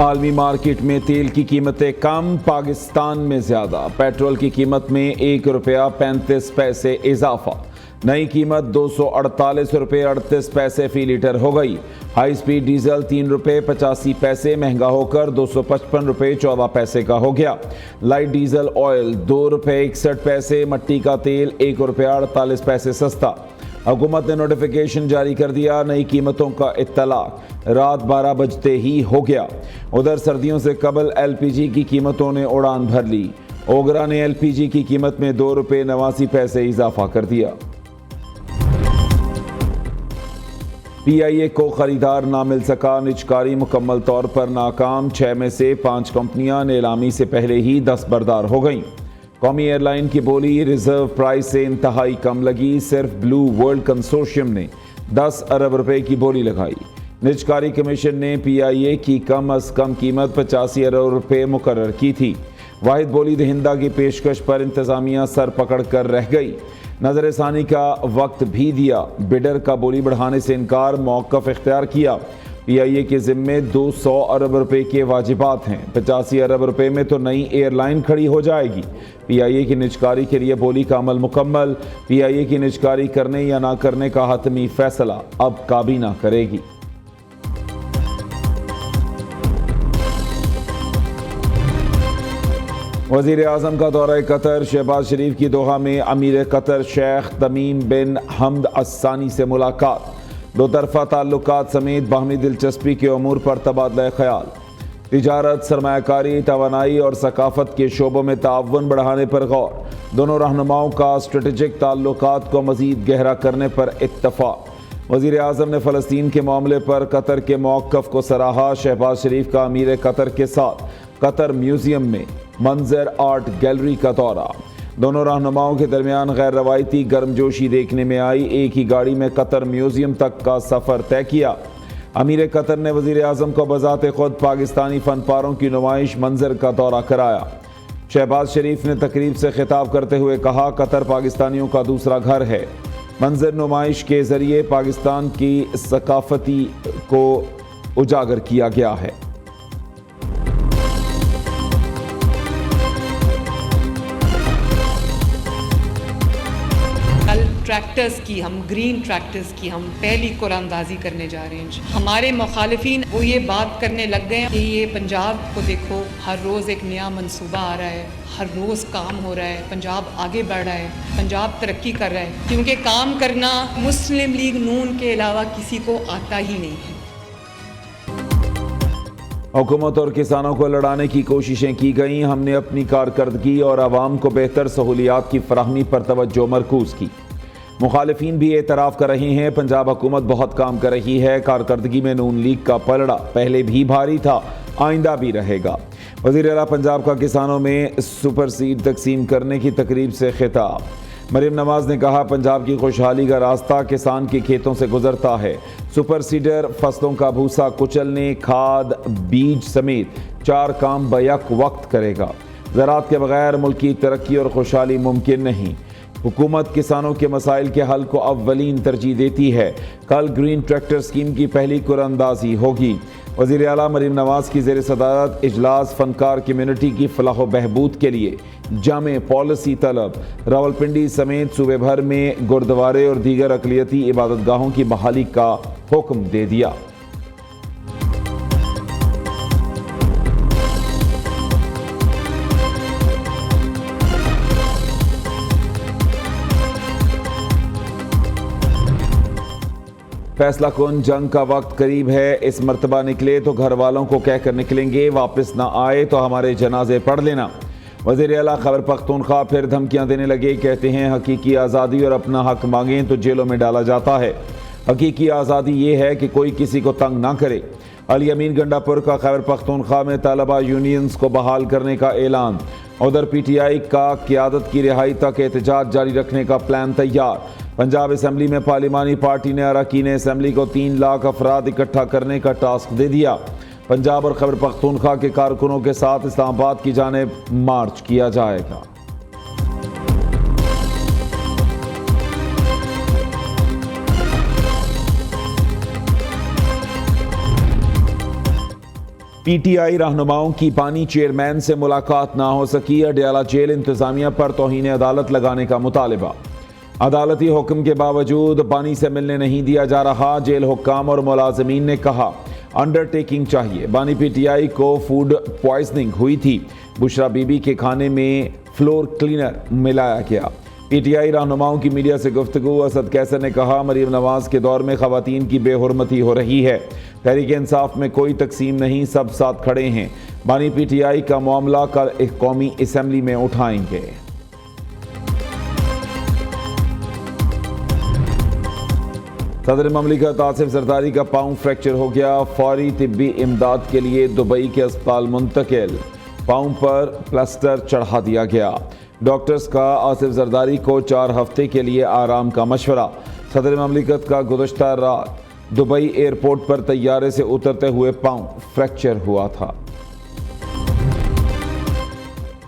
عالمی مارکیٹ میں تیل کی قیمتیں کم، پاکستان میں زیادہ۔ پیٹرول کی قیمت میں ₹1.35 اضافہ، نئی قیمت ₹248.38 فی لیٹر ہو گئی۔ ہائی سپیڈ ڈیزل ₹3.85 مہنگا ہو کر ₹255.14 کا ہو گیا۔ لائٹ ڈیزل آئل ₹2.61، مٹی کا تیل ₹1.48 سستا۔ حکومت نے نوٹیفیکیشن جاری کر دیا، نئی قیمتوں کا اطلاق رات 12 بجتے ہی ہو گیا۔ ادھر سردیوں سے قبل ایل پی جی کی قیمتوں نے اڑان بھر لی۔ اوگرا نے ایل پی جی کی قیمت میں ₹2.89 اضافہ کر دیا۔ پی آئی اے کو خریدار نہ مل سکا، نجکاری مکمل طور پر ناکام، 6 میں سے 5 کمپنیاں نیلامی سے پہلے ہی دستبردار ہو گئیں۔ قومی ایئر لائن کی بولی ریزرو پرائس سے انتہائی کم لگی، صرف بلو ورلڈ کنسورشیم نے 10 ارب روپے کی بولی لگائی۔ نجکاری کمیشن نے پی آئی اے کی کم از کم قیمت 85 ارب روپے مقرر کی تھی۔ واحد بولی دہندہ کی پیشکش پر انتظامیہ سر پکڑ کر رہ گئی۔ نظر ثانی کا وقت بھی دیا، بڈر کا بولی بڑھانے سے انکار، موقف اختیار کیا۔ پی آئی اے کے ذمے 200 ارب روپے کے واجبات ہیں، 85 ارب روپے میں تو نئی ایئر لائن کھڑی ہو جائے گی۔ پی آئی اے کی نجکاری کے لیے بولی کا عمل مکمل، پی آئی اے کی نجکاری کرنے یا نہ کرنے کا حتمی فیصلہ اب کابینہ کرے گی۔ وزیر اعظم کا دورہ قطر، شہباز شریف کی دوحہ میں امیر قطر شیخ تمیم بن حمد الثانی سے ملاقات، دو طرفہ تعلقات سمیت باہمی دلچسپی کے امور پر تبادلہ خیال۔ تجارت، سرمایہ کاری، توانائی اور ثقافت کے شعبوں میں تعاون بڑھانے پر غور، دونوں رہنماؤں کا اسٹریٹجک تعلقات کو مزید گہرا کرنے پر اتفاق۔ وزیر اعظم نے فلسطین کے معاملے پر قطر کے موقف کو سراہا، شہباز شریف کا امیر قطر کے ساتھ قطر میوزیم میں منظر آرٹ گیلری کا دورہ، دونوں رہنماؤں کے درمیان غیر روایتی گرمجوشی دیکھنے میں آئی، ایک ہی گاڑی میں قطر میوزیم تک کا سفر طے کیا۔ امیر قطر نے وزیر اعظم کو بذات خود پاکستانی فن پاروں کی نمائش منظر کا دورہ کرایا۔ شہباز شریف نے تقریب سے خطاب کرتے ہوئے کہا، قطر پاکستانیوں کا دوسرا گھر ہے۔ منظر نمائش کے ذریعے پاکستان کی ثقافتی کو اجاگر کیا گیا ہے۔ ٹریکٹرز کی ہم گرین ٹریکٹرز کی ہم پہلی قرآن اندازی کرنے جا رہے ہیں۔ ہمارے مخالفین وہ یہ بات کرنے لگ گئے کہ یہ پنجاب کو دیکھو، ہر روز ایک نیا منصوبہ آ رہا ہے، ہر روز کام ہو رہا ہے، پنجاب آگے بڑھ رہا ہے، پنجاب ترقی کر رہا ہے، کیونکہ کام کرنا مسلم لیگ نون کے علاوہ کسی کو آتا ہی نہیں ہے۔ حکومت اور کسانوں کو لڑانے کی کوششیں کی گئیں، ہم نے اپنی کارکردگی اور عوام کو بہتر سہولیات کی فراہمی پر توجہ مرکوز کی۔ مخالفین بھی اعتراف کر رہے ہیں، پنجاب حکومت بہت کام کر رہی ہے، کارکردگی میں نون لیگ کا پلڑا پہلے بھی بھاری تھا، آئندہ بھی رہے گا۔ وزیر اعلیٰ پنجاب کا کسانوں میں سپر سیڈ تقسیم کرنے کی تقریب سے خطاب۔ مریم نواز نے کہا، پنجاب کی خوشحالی کا راستہ کسان کے کھیتوں سے گزرتا ہے۔ سپر سیڈر فصلوں کا بھوسا کچلنے، کھاد، بیج سمیت 4 کام بیک وقت کرے گا۔ زراعت کے بغیر ملک کی ترقی اور خوشحالی ممکن نہیں۔ حکومت کسانوں کے مسائل کے حل کو اولین ترجیح دیتی ہے۔ کل گرین ٹریکٹر اسکیم کی پہلی قرعہ اندازی ہوگی۔ وزیر اعلیٰ مریم نواز کی زیر صدارت اجلاس فنکار کمیونٹی کی فلاح و بہبود کے لیے جامع پالیسی طلب۔ راولپنڈی سمیت صوبے بھر میں گردوارے اور دیگر اقلیتی عبادت گاہوں کی بحالی کا حکم دے دیا۔ فیصلہ کن جنگ کا وقت قریب ہے، اس مرتبہ نکلے تو گھر والوں کو کہہ کر نکلیں گے، واپس نہ آئے تو ہمارے جنازے پڑھ لینا۔ وزیر اعلیٰ خیبر پختونخوا پھر دھمکیاں دینے لگے، کہتے ہیں حقیقی آزادی اور اپنا حق مانگیں تو جیلوں میں ڈالا جاتا ہے۔ حقیقی آزادی یہ ہے کہ کوئی کسی کو تنگ نہ کرے۔ علی امین گنڈا پور کا خیبر پختونخوا میں طلبہ یونینز کو بحال کرنے کا اعلان۔ ادھر پی ٹی آئی کا قیادت کی رہائی تک احتجاج جاری رکھنے کا پلان تیار۔ پنجاب اسمبلی میں پارلیمانی پارٹی نے اراکین اسمبلی کو 3 لاکھ افراد اکٹھا کرنے کا ٹاسک دے دیا۔ پنجاب اور خیبر پختونخوا کے کارکنوں کے ساتھ اسلام آباد کی جانب مارچ کیا جائے گا۔ PTI رہنماؤں کی بانی چیئرمین سے ملاقات نہ ہو سکی، اڈیالہ جیل انتظامیہ پر توہین عدالت لگانے کا مطالبہ۔ عدالتی حکم کے باوجود بانی سے ملنے نہیں دیا جا رہا، جیل حکام اور ملازمین نے کہا انڈر ٹیکنگ چاہیے۔ بانی PTI کو فوڈ پوائزننگ ہوئی تھی، بشرا بی بی کے کھانے میں فلور کلینر ملایا گیا۔ PTI رہنماؤں کی میڈیا سے گفتگو، اسد قیصر نے کہا مریم نواز کے دور میں خواتین کی بے حرمتی ہو رہی ہے، تحریک انصاف میں کوئی تقسیم نہیں، سب ساتھ کھڑے ہیں۔ بانی PTI کا معاملہ کل قومی اسمبلی میں اٹھائیں گے۔ صدر مملکت آصف زرداری کا پاؤں فریکچر ہو گیا، فوری طبی امداد کے لیے دبئی کے اسپتال منتقل، پاؤں پر پلاسٹر چڑھا دیا گیا۔ ڈاکٹرز کا آصف زرداری کو 4 ہفتے کے لیے آرام کا مشورہ۔ صدر مملکت کا گزشتہ رات دبئی ایئرپورٹ پر طیارے سے اترتے ہوئے پاؤں فریکچر ہوا تھا۔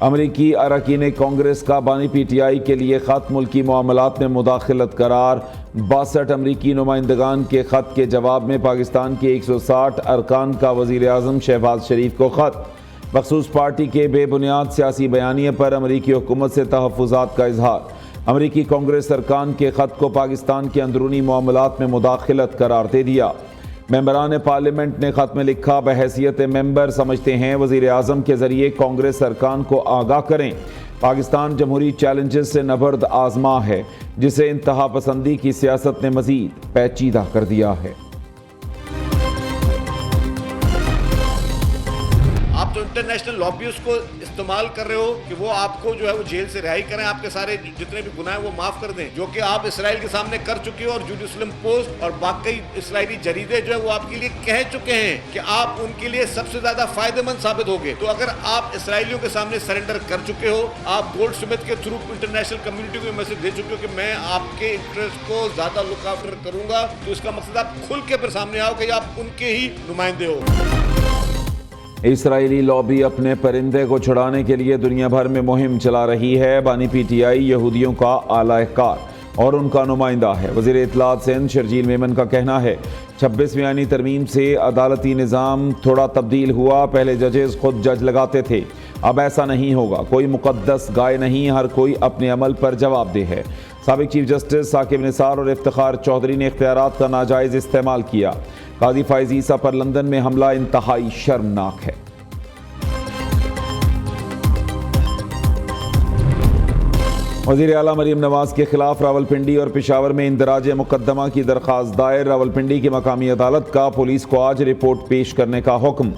امریکی اراکین کانگریس کا بانی PTI کے لیے خط ملکی معاملات میں مداخلت قرار، 62 امریکی نمائندگان کے خط کے جواب میں پاکستان کے 160 ارکان کا وزیر اعظم شہباز شریف کو خط، مخصوص پارٹی کے بے بنیاد سیاسی بیانیے پر امریکی حکومت سے تحفظات کا اظہار۔ امریکی کانگریس ارکان کے خط کو پاکستان کے اندرونی معاملات میں مداخلت قرار دے دیا۔ ممبران پارلیمنٹ نے خط میں لکھا بحیثیت ممبر سمجھتے ہیں وزیر اعظم کے ذریعے کانگریس ارکان کو آگاہ کریں، پاکستان جمہوری چیلنجز سے نبرد آزما ہے جسے انتہا پسندی کی سیاست نے مزید پیچیدہ کر دیا ہے۔ آپ تو انٹرنیشنل لابیز کو استعمال کر رہے ہو کہ وہ آپ کو جو ہے وہ جیل سے رہائی کریں، آپ کے سارے جتنے بھی گناہ ہیں وہ معاف کر دیں، جو کہ آپ اسرائیل کے سامنے کر چکے ہو، اور جیروسلم پوسٹ اور باقی اسرائیلی جریدے جو ہے وہ آپ کے لیے کہہ چکے ہیں کہ آپ ان کے لیے سب سے زیادہ فائدہ مند ثابت ہوگے۔ تو اگر آپ اسرائیلیوں کے سامنے سرنڈر کر چکے ہو، آپ گولڈ سمتھ کے تھرو انٹرنیشنل کمیونٹی کو میسج دے چکے ہو کہ میں آپ کے انٹرسٹ کو زیادہ لک آفٹر کروں گا، تو اس کا مقصد آپ کھل کے پھر سامنے آؤ کہ آپ ان کے ہی نمائندے ہو۔ اسرائیلی لابی اپنے پرندے کو چھڑانے کے لیے دنیا بھر میں مہم چلا رہی ہے۔ بانی PTI یہودیوں کا اعلی کار اور ان کا نمائندہ ہے۔ وزیر اطلاعات سندھ شرجیل میمن کا کہنا ہے 26ویں آئینی ترمیم سے عدالتی نظام تھوڑا تبدیل ہوا، پہلے ججز خود جج لگاتے تھے، اب ایسا نہیں ہوگا، کوئی مقدس گائے نہیں، ہر کوئی اپنے عمل پر جواب دہ ہے۔ سابق چیف جسٹس ثاقب نثار اور افتخار چودھری نے اختیارات کا ناجائز استعمال کیا۔ قاضی فائز عیسیٰ پر لندن میں حملہ انتہائی شرمناک ہے۔ وزیر اعلیٰ مریم نواز کے خلاف راولپنڈی اور پشاور میں اندراج مقدمہ کی درخواست دائر، راولپنڈی کی مقامی عدالت کا پولیس کو آج رپورٹ پیش کرنے کا حکم۔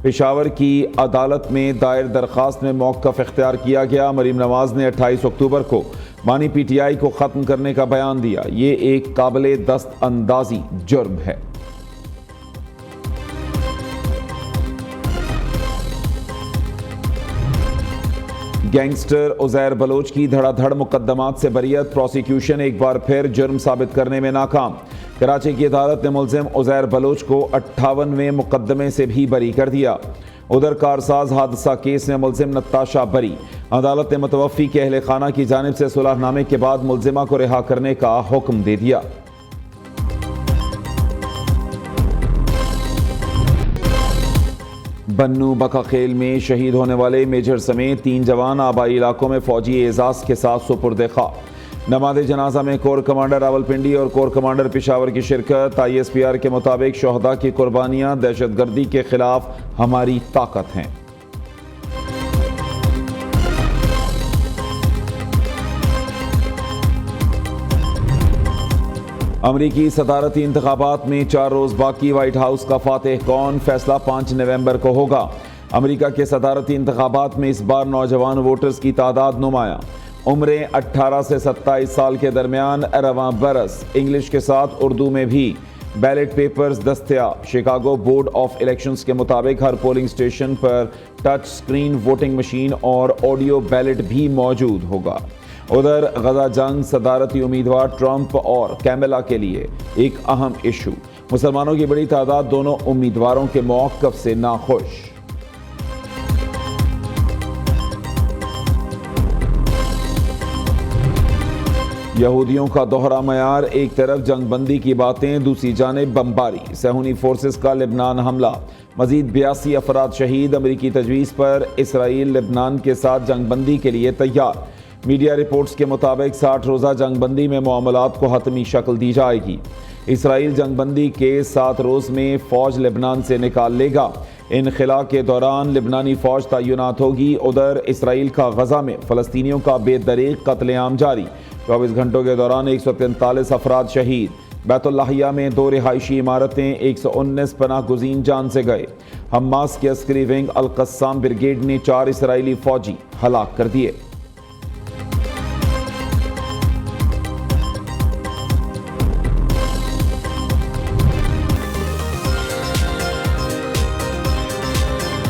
پشاور کی عدالت میں دائر درخواست میں موقف اختیار کیا گیا۔ مریم نواز نے 28 اکتوبر کو بانی PTI کو ختم کرنے کا بیان دیا، یہ ایک قابل دست اندازی جرم ہے۔ گینگسٹر عزیر بلوچ کی دھڑا دھڑ مقدمات سے بریت، پروسیکیوشن ایک بار پھر جرم ثابت کرنے میں ناکام۔ کراچی کی عدالت نے ملزم عزیر بلوچ کو 58ویں مقدمے سے بھی بری کر دیا۔ ادھر کارساز حادثہ کیس میں ملزم نتاشا بری، عدالت نے متوفی کے اہل خانہ کی جانب سے صلح نامے کے بعد ملزمہ کو رہا کرنے کا حکم دے دیا۔ بنو بکا خیل میں شہید ہونے والے میجر سمیت 3 جوان آبائی علاقوں میں فوجی اعزاز کے ساتھ سپرد خاک۔ نماز جنازہ میں کور کمانڈر راولپنڈی اور کور کمانڈر پشاور کی شرکت۔ ISPR کے مطابق شہداء کی قربانیاں دہشت گردی کے خلاف ہماری طاقت ہیں۔ امریکی صدارتی انتخابات میں 4 روز باقی، وائٹ ہاؤس کا فاتح کون؟ فیصلہ 5 نومبر کو ہوگا۔ امریکہ کے صدارتی انتخابات میں اس بار نوجوان ووٹرز کی تعداد نمایاں، عمریں 18 سے 27 سال کے درمیان، رواں برس انگلش کے ساتھ اردو میں بھی بیلٹ پیپرز دستیاب۔ شکاگو بورڈ آف الیکشنز کے مطابق ہر پولنگ سٹیشن پر ٹچ سکرین ووٹنگ مشین اور آڈیو بیلٹ بھی موجود ہوگا۔ ادھر غزہ جنگ صدارتی امیدوار ٹرمپ اور کیملا کے لیے ایک اہم ایشو، مسلمانوں کی بڑی تعداد دونوں امیدواروں کے موقف سے ناخوش۔ یہودیوں کا دوہرا معیار، ایک طرف جنگ بندی کی باتیں، دوسری جانب بمباری، صہیونی فورسز کا لبنان حملہ، مزید 82 افراد شہید، امریکی تجویز پر اسرائیل لبنان کے ساتھ جنگ بندی کے لیے تیار۔ میڈیا رپورٹس کے مطابق 60 روزہ جنگ بندی میں معاملات کو حتمی شکل دی جائے گی۔ اسرائیل جنگ بندی کے 7 روز میں فوج لبنان سے نکال لے گا۔ انخلا کے دوران لبنانی فوج تعینات ہوگی۔ ادھر اسرائیل کا غزہ میں فلسطینیوں کا بے دریغ قتل عام جاری، 24 گھنٹوں کے دوران 143 افراد شہید۔ بیت اللحیہ میں 2 رہائشی عمارتیں، 119 پناہ گزین جان سے گئے۔ حماس کے عسکری ونگ القسام بریگیڈ نے 4 اسرائیلی فوجی ہلاک کر دیے۔